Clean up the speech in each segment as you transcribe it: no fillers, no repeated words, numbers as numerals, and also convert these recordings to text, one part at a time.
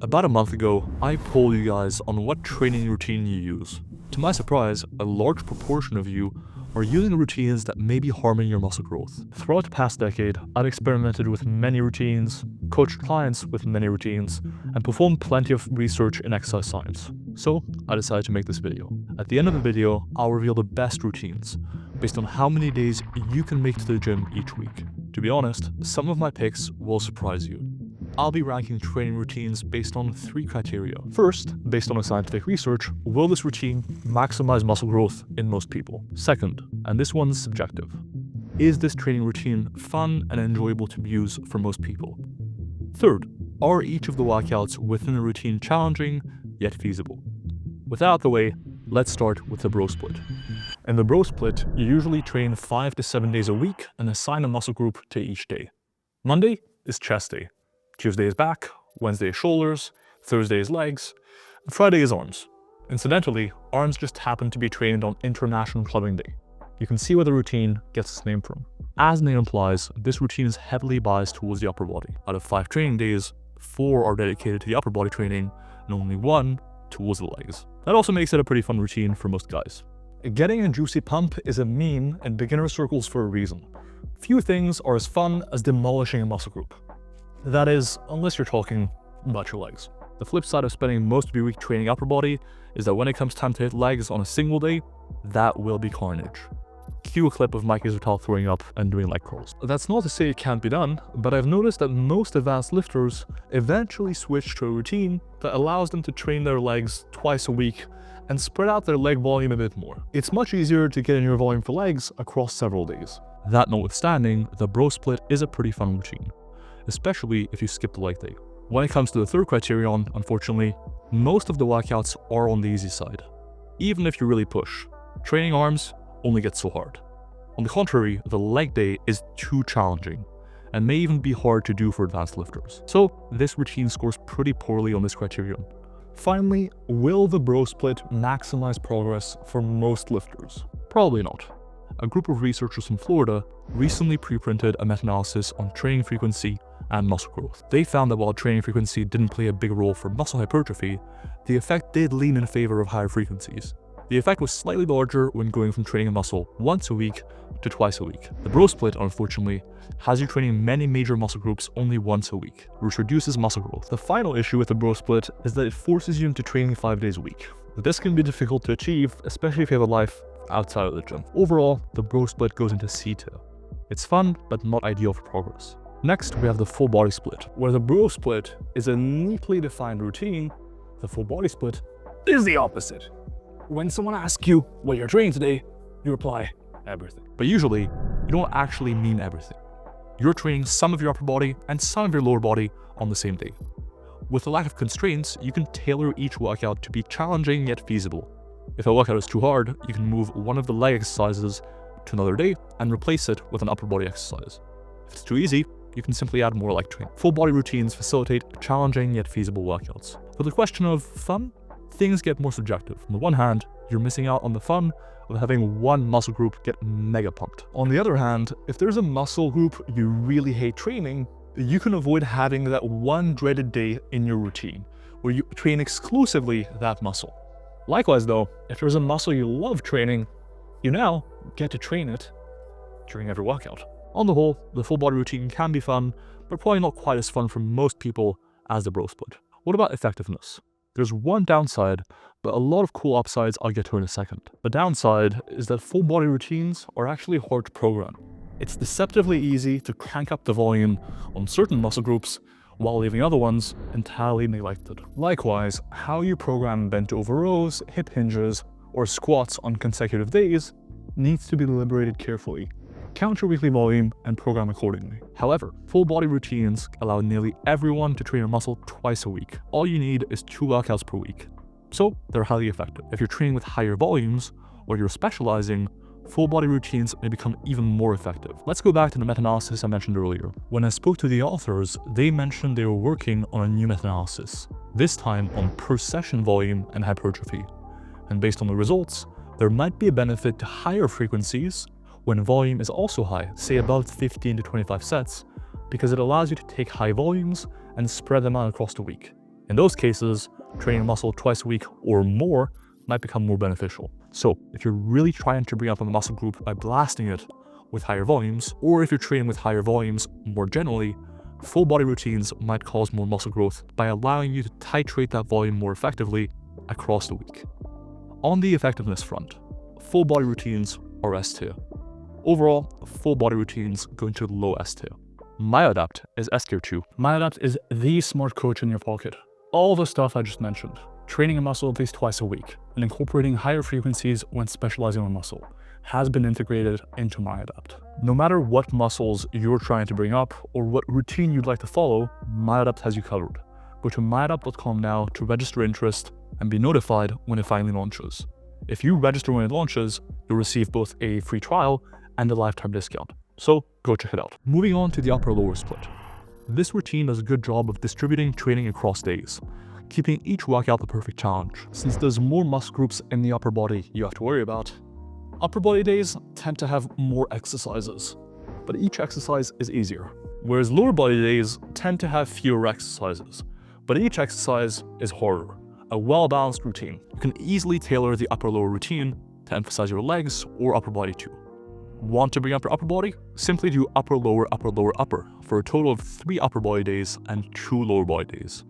About a month ago, I polled you guys on what training routine you use. To my surprise, a large proportion of you are using routines that may be harming your muscle growth. Throughout the past decade, I've experimented with many routines, coached clients with many routines, and performed plenty of research in exercise science. So, I decided to make this video. At the end of the video, I'll reveal the best routines, based on how many days you can make to the gym each week. To be honest, some of my picks will surprise you. I'll be ranking training routines based on 3 criteria. First, based on a scientific research, will this routine maximize muscle growth in most people? Second, and this one's subjective, is this training routine fun and enjoyable to use for most people? Third, are each of the workouts within the routine challenging yet feasible? With that out of the way, let's start with the bro split. In the bro split, you usually train 5 to 7 days a week and assign a muscle group to each day. Monday is chest day. Tuesday is back, Wednesday is shoulders, Thursday is legs, and Friday is arms. Incidentally, arms just happen to be trained on International Clubbing Day. You can see where the routine gets its name from. As the name implies, this routine is heavily biased towards the upper body. Out of 5 training days, 4 are dedicated to the upper body training, and only 1 towards the legs. That also makes it a pretty fun routine for most guys. Getting a juicy pump is a meme in beginner circles for a reason. Few things are as fun as demolishing a muscle group. That is, unless you're talking about your legs. The flip side of spending most of your week training upper body is that when it comes time to hit legs on a single day, that will be carnage. Cue a clip of Mike Isotal throwing up and doing leg curls. That's not to say it can't be done, but I've noticed that most advanced lifters eventually switch to a routine that allows them to train their legs twice a week and spread out their leg volume a bit more. It's much easier to get in your volume for legs across several days. That notwithstanding, the bro split is a pretty fun routine, especially if you skip the leg day. When it comes to the third criterion, unfortunately, most of the workouts are on the easy side. Even if you really push, training arms only gets so hard. On the contrary, the leg day is too challenging and may even be hard to do for advanced lifters. So this routine scores pretty poorly on this criterion. Finally, will the bro split maximize progress for most lifters? Probably not. A group of researchers from Florida recently pre-printed a meta-analysis on training frequency and muscle growth. They found that while training frequency didn't play a big role for muscle hypertrophy, the effect did lean in favor of higher frequencies. The effect was slightly larger when going from training a muscle once a week to twice a week. The bro split, unfortunately, has you training many major muscle groups only once a week, which reduces muscle growth. The final issue with the bro split is that it forces you into training 5 days a week. This can be difficult to achieve, especially if you have a life outside of the gym. Overall, the bro split goes into C tier. It's fun, but not ideal for progress. Next, we have the full body split. Where the bro split is a neatly defined routine, the full body split is the opposite. When someone asks you what you're training today, you reply, everything. But usually, you don't actually mean everything. You're training some of your upper body and some of your lower body on the same day. With a lack of constraints, you can tailor each workout to be challenging yet feasible. If a workout is too hard, you can move one of the leg exercises to another day and replace it with an upper body exercise. If it's too easy, you can simply add more leg training. Full body routines facilitate challenging yet feasible workouts. For the question of fun, things get more subjective. On the one hand, you're missing out on the fun of having one muscle group get mega pumped. On the other hand, if there's a muscle group you really hate training, you can avoid having that one dreaded day in your routine where you train exclusively that muscle. Likewise though, if there's a muscle you love training, you now get to train it during every workout. On the whole, the full body routine can be fun, but probably not quite as fun for most people as the bro split. What about effectiveness? There's one downside, but a lot of cool upsides I'll get to in a second. The downside is that full body routines are actually hard to program. It's deceptively easy to crank up the volume on certain muscle groups while leaving other ones entirely neglected. Likewise, how you program bent over rows, hip hinges, or squats on consecutive days needs to be deliberated carefully. Count your weekly volume and program accordingly. However, full body routines allow nearly everyone to train a muscle twice a week. All you need is 2 workouts per week. So they're highly effective. If you're training with higher volumes or you're specializing, full body routines may become even more effective. Let's go back to the meta-analysis I mentioned earlier. When I spoke to the authors, they mentioned they were working on a new meta-analysis, this time on per session volume and hypertrophy. And based on the results, there might be a benefit to higher frequencies when volume is also high, say about 15 to 25 sets, because it allows you to take high volumes and spread them out across the week. In those cases, training muscle twice a week or more might become more beneficial. So if you're really trying to bring up a muscle group by blasting it with higher volumes, or if you're training with higher volumes more generally, full body routines might cause more muscle growth by allowing you to titrate that volume more effectively across the week. On the effectiveness front, full body routines are S tier. Overall, full body routines go into low S tier. MyoAdapt is S tier 2. MyoAdapt is the smart coach in your pocket. All the stuff I just mentioned, training a muscle at least twice a week and incorporating higher frequencies when specializing on muscle, has been integrated into MyoAdapt. No matter what muscles you're trying to bring up or what routine you'd like to follow, MyoAdapt has you covered. Go to myadapt.com now to register interest and be notified when it finally launches. If you register when it launches, you'll receive both a free trial and a lifetime discount. So go check it out. Moving on to the upper-lower split. This routine does a good job of distributing training across days, keeping each workout the perfect challenge. Since there's more muscle groups in the upper body you have to worry about, upper body days tend to have more exercises, but each exercise is easier. Whereas lower body days tend to have fewer exercises, but each exercise is harder. A well-balanced routine. You can easily tailor the upper-lower routine to emphasize your legs or upper body too. Want to bring up your upper body? Simply do upper, lower, upper for a total of 3 upper body days and 2 lower body days.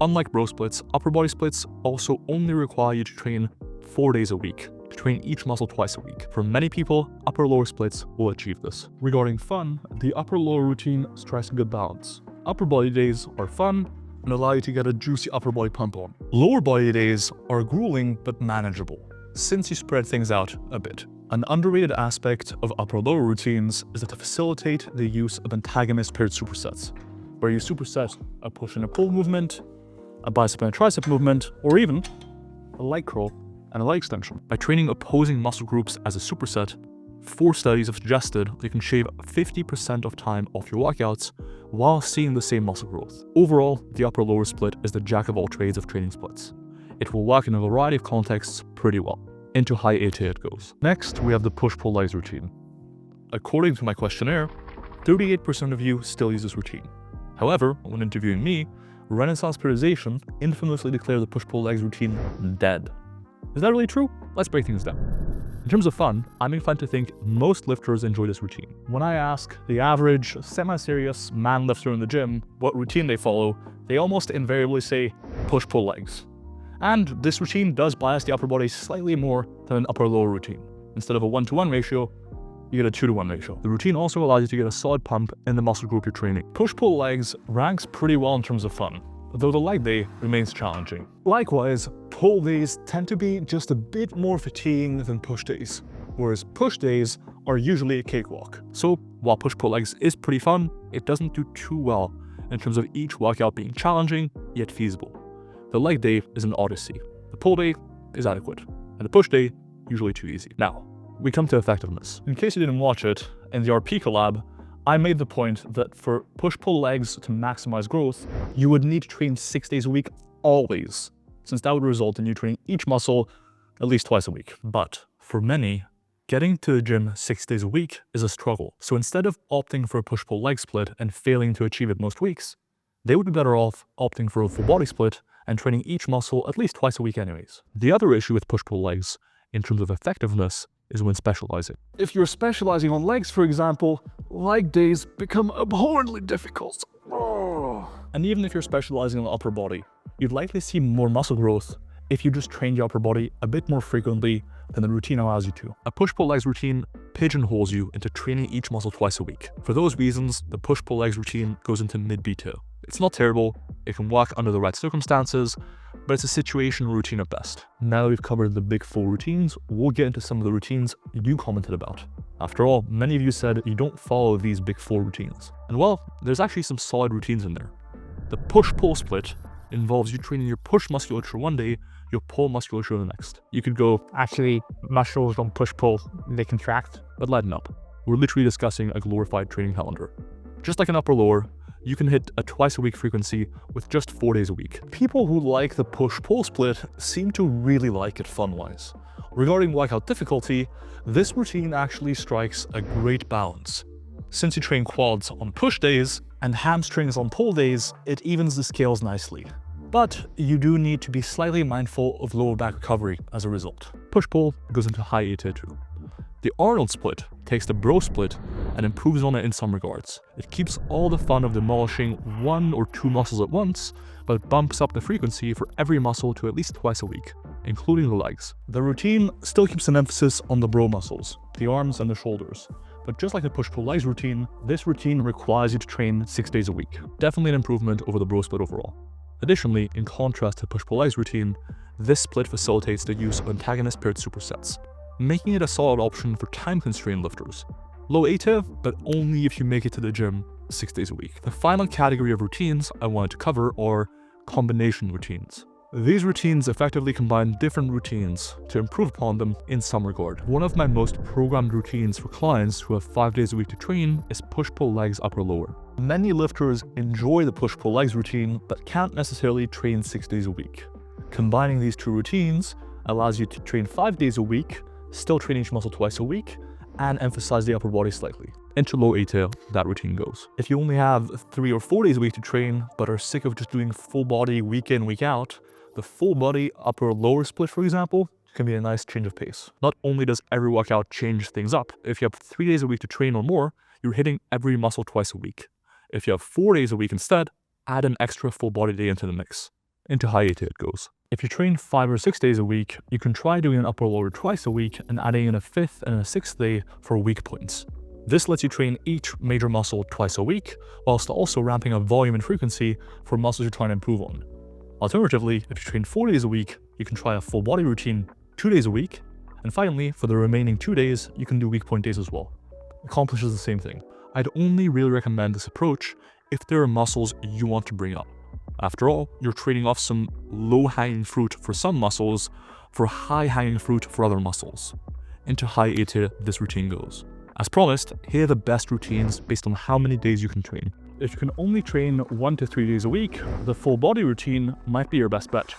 Unlike bro splits, upper body splits also only require you to train 4 days a week, to train each muscle twice a week. For many people, upper-lower splits will achieve this. Regarding fun, the upper-lower routine strikes a good balance. Upper body days are fun and allow you to get a juicy upper body pump on. Lower body days are grueling but manageable, since you spread things out a bit. An underrated aspect of upper-lower routines is that to facilitate the use of antagonist paired supersets, where you superset a push and a pull movement, a bicep and a tricep movement, or even a leg curl and a leg extension. By training opposing muscle groups as a superset, 4 studies have suggested that you can shave 50% of time off your workouts while seeing the same muscle growth. Overall, the upper-lower split is the jack of all trades of training splits. It will work in a variety of contexts pretty well. Into high A tier it goes. Next, we have the push-pull legs routine. According to my questionnaire, 38% of you still use this routine. However, when interviewing me, Renaissance Periodization infamously declared the push-pull legs routine dead. Is that really true? Let's break things down. In terms of fun, I'm inclined to think most lifters enjoy this routine. When I ask the average, semi-serious man lifter in the gym what routine they follow, they almost invariably say push-pull legs. And this routine does bias the upper body slightly more than an upper-lower routine. Instead of a 1-to-1 ratio, you get a 2-to-1 ratio. The routine also allows you to get a solid pump in the muscle group you're training. Push-pull legs ranks pretty well in terms of fun, though the leg day remains challenging. Likewise, pull days tend to be just a bit more fatiguing than push days, whereas push days are usually a cakewalk. So while push-pull legs is pretty fun, it doesn't do too well in terms of each workout being challenging yet feasible. The leg day is an odyssey, the pull day is adequate, and the push day usually too easy. Now, we come to effectiveness. In case you didn't watch it, in the RP collab, I made the point that for push-pull legs to maximize growth, you would need to train 6 days a week always, since that would result in you training each muscle at least twice a week. But for many, getting to the gym 6 days a week is a struggle. So instead of opting for a push-pull leg split and failing to achieve it most weeks, they would be better off opting for a full body split and training each muscle at least twice a week anyways. The other issue with push-pull legs, in terms of effectiveness, is when specializing. If you're specializing on legs, for example, leg days become abhorrently difficult. And even if you're specializing on the upper body, you'd likely see more muscle growth if you just train the upper body a bit more frequently than the routine allows you to. A push-pull legs routine pigeonholes you into training each muscle twice a week. For those reasons, the push-pull legs routine goes into mid-B tier. It's not terrible, it can work under the right circumstances, but it's a situational routine at best. Now that we've covered the big 4 routines, we'll get into some of the routines you commented about. After all, many of you said you don't follow these big 4 routines. And well, there's actually some solid routines in there. The push-pull split involves you training your push musculature one day, your pull musculature the next. You could go, Actually, muscles don't push-pull, they contract. but lighten up. We're literally discussing a glorified training calendar. Just like an upper-lower, you can hit a twice-a-week frequency with just 4 days a week. People who like the push-pull split seem to really like it fun-wise. Regarding workout difficulty, this routine actually strikes a great balance. Since you train quads on push days and hamstrings on pull days, it evens the scales nicely. but you do need to be slightly mindful of lower back recovery as a result. Push-pull goes into high ATA too. The Arnold split takes the bro split and improves on it in some regards. It keeps all the fun of demolishing 1 or 2 muscles at once, but bumps up the frequency for every muscle to at least twice a week, including the legs. The routine still keeps an emphasis on the bro muscles, the arms and the shoulders. But just like the push-pull legs routine, this routine requires you to train 6 days a week. Definitely an improvement over the bro split overall. Additionally, in contrast to push-pull legs routine, this split facilitates the use of antagonist paired supersets, making it a solid option for time-constrained lifters. Low ATA, but only if you make it to the gym 6 days a week. The final category of routines I wanted to cover are combination routines. These routines effectively combine different routines to improve upon them in some regard. One of my most programmed routines for clients who have 5 days a week to train is push-pull legs upper lower. Many lifters enjoy the push-pull legs routine but can't necessarily train 6 days a week. Combining these two routines allows you to train 5 days a week, still train each muscle twice a week, and emphasize the upper body slightly. Into low ATA, that routine goes. If you only have 3 or 4 days a week to train, but are sick of just doing full body week in, week out, the full body upper lower split, for example, can be a nice change of pace. Not only does every workout change things up, if you have 3 days a week to train or more, you're hitting every muscle twice a week. If you have 4 days a week instead, add an extra full body day into the mix. Into high ATA it goes. If you train 5 or 6 days a week, you can try doing an upper lower twice a week and adding in a 5th and a 6th day for weak points. This lets you train each major muscle twice a week, whilst also ramping up volume and frequency for muscles you're trying to improve on. Alternatively, if you train 4 days a week, you can try a full body routine 2 days a week, and finally, for the remaining 2 days, you can do weak point days as well. Accomplishes the same thing. I'd only really recommend this approach if there are muscles you want to bring up. After all, you're trading off some low-hanging fruit for some muscles for high-hanging fruit for other muscles. Into high ATA, this routine goes. As promised, here are the best routines based on how many days you can train. If you can only train 1 to 3 days a week, the full body routine might be your best bet.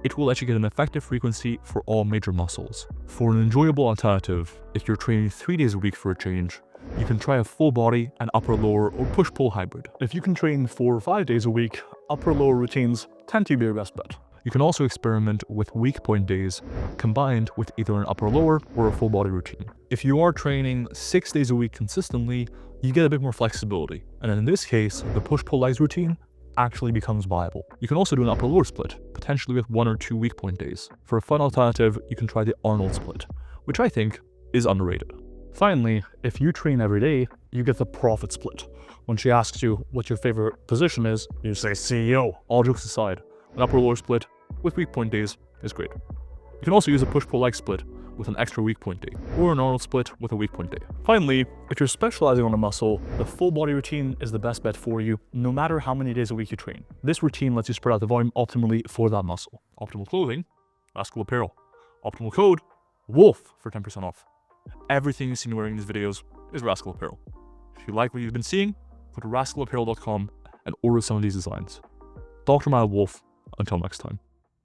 It will let you get an effective frequency for all major muscles. For an enjoyable alternative, if you're training 3 days a week for a change, you can try a full body and upper lower or push-pull hybrid. If you can train 4 or 5 days a week, upper lower routines tend to be your best bet. You can also experiment with weak point days combined with either an upper lower or a full body routine. If you are training 6 days a week consistently, you get a bit more flexibility. And in this case, the push-pull legs routine actually becomes viable. You can also do an upper lower split, potentially with 1 or 2 weak point days. For a fun alternative, you can try the Arnold split, which I think is underrated. Finally, if you train every day, you get the profit split. When she asks you what your favorite position is, you say CEO. All jokes aside, an upper lower split with weak point days is great. You can also use a push-pull leg split with an extra weak point day, or an Arnold split with a weak point day. Finally, if you're specializing on a muscle, the full body routine is the best bet for you, no matter how many days a week you train. This routine lets you spread out the volume optimally for that muscle. Optimal clothing, Rascal Apparel. Optimal code, WOLF for 10% off. Everything you've seen wearing in these videos is Rascal Apparel. If you like what you've been seeing, go to rascalapparel.com and order some of these designs. Dr. Milo Wolf, until next time.